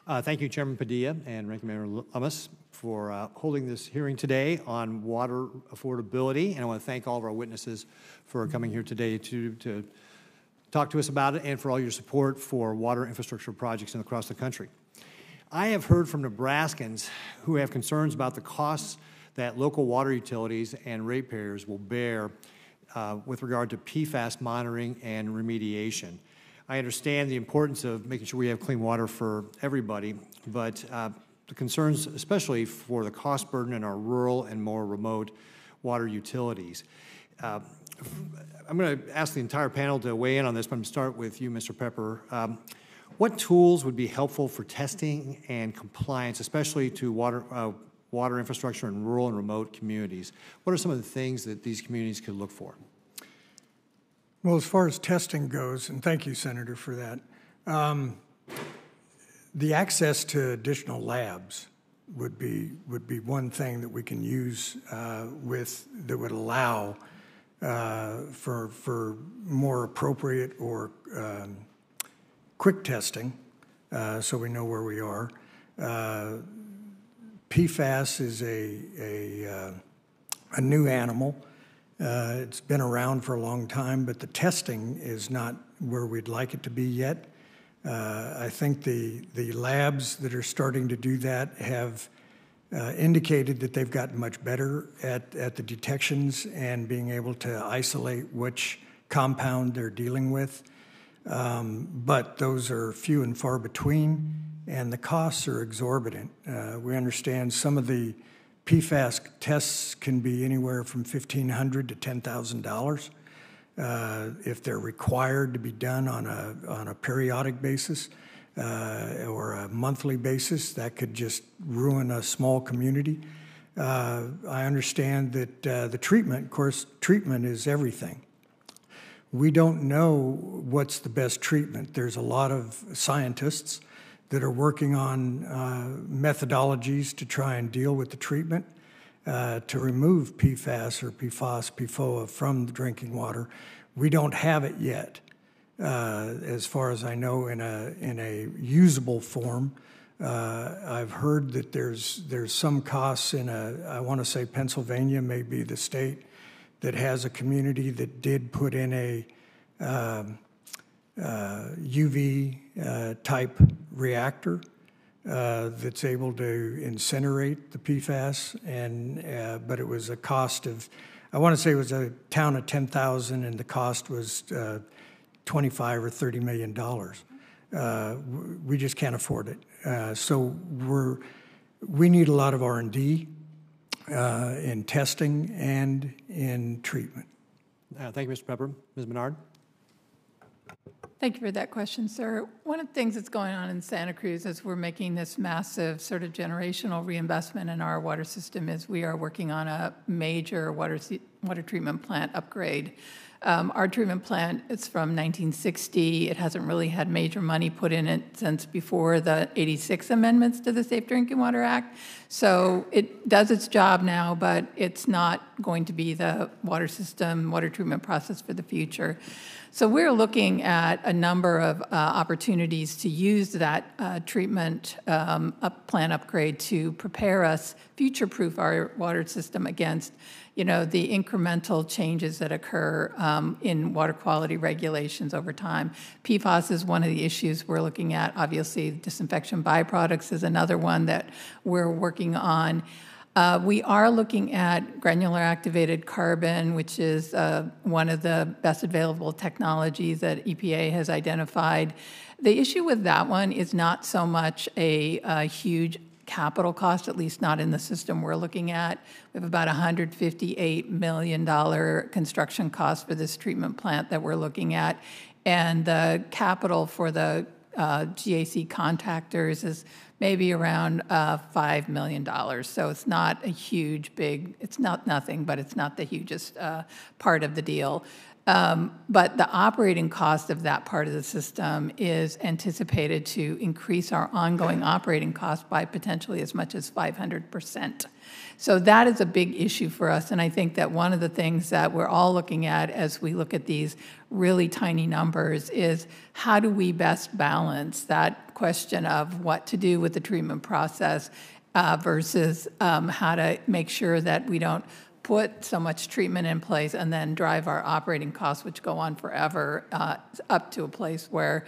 Thank you, Chairman Padilla and Ranking Member Lummis, for holding this hearing today on water affordability. And I want to thank all of our witnesses for coming here today to talk to us about it and for all your support for water infrastructure projects across the country. I have heard from Nebraskans who have concerns about the costs that local water utilities and ratepayers will bear with regard to PFAS monitoring and remediation. I understand the importance of making sure we have clean water for everybody, but the concerns, especially for the cost burden in our rural and more remote water utilities. I'm going to ask the entire panel to weigh in on this, but I'm going to start with you, Mr. Pepper. What tools would be helpful for testing and compliance, especially to water infrastructure in rural and remote communities? What are some of the things that these communities could look for? Well, as far as testing goes, and thank you, Senator, for that, the access to additional labs would be one thing that we can use that would allow for more appropriate or quick testing, so we know where we are. PFAS is a new animal. It's been around for a long time, but the testing is not where we'd like it to be yet. I think the labs that are starting to do that have indicated that they've gotten much better at the detections and being able to isolate which compound they're dealing with. But those are few and far between, and the costs are exorbitant. We understand some of the PFAS tests can be anywhere from $1,500 to $10,000 if they're required to be done on a periodic basis or a monthly basis. That could just ruin a small community. I understand that the treatment, of course, treatment is everything. We don't know what's the best treatment. There's a lot of scientists that are working on methodologies to try and deal with the treatment to remove PFAS or PFOS, PFOA from the drinking water. We don't have it yet, as far as I know, in a usable form. I've heard that there's some costs in I want to say Pennsylvania may be the state that has a community that did put in a UV type reactor that's able to incinerate the PFAS, but it was a cost of, I want to say it was a town of 10,000, and the cost was $25 or $30 million. We just can't afford it. So we need a lot of R&D in testing and in treatment. Thank you, Mr. Pepper. Ms. Menard? Thank you for that question, sir. One of the things that's going on in Santa Cruz as we're making this massive sort of generational reinvestment in our water system is we are working on a major water treatment plant upgrade. Our treatment plant is from 1960. It hasn't really had major money put in it since before the 86 amendments to the Safe Drinking Water Act. So it does its job now, but it's not going to be the water system, water treatment process for the future. So we're looking at a number of opportunities to use that treatment plant upgrade to prepare us, future-proof our water system against, the incremental changes that occur in water quality regulations over time. PFAS is one of the issues we're looking at. Obviously, disinfection byproducts is another one that we're working on. We are looking at granular activated carbon, which is one of the best available technologies that EPA has identified. The issue with that one is not so much a huge capital cost, at least not in the system we're looking at. We have about $158 million construction cost for this treatment plant that we're looking at. And the capital for the GAC contactors is maybe around $5 million. So it's not a huge, it's not nothing, but it's not the hugest part of the deal. But the operating cost of that part of the system is anticipated to increase our ongoing operating cost by potentially as much as 500%. So that is a big issue for us, and I think that one of the things that we're all looking at as we look at these really tiny numbers is how do we best balance that question of what to do with the treatment process versus how to make sure that we don't put so much treatment in place and then drive our operating costs, which go on forever, up to a place where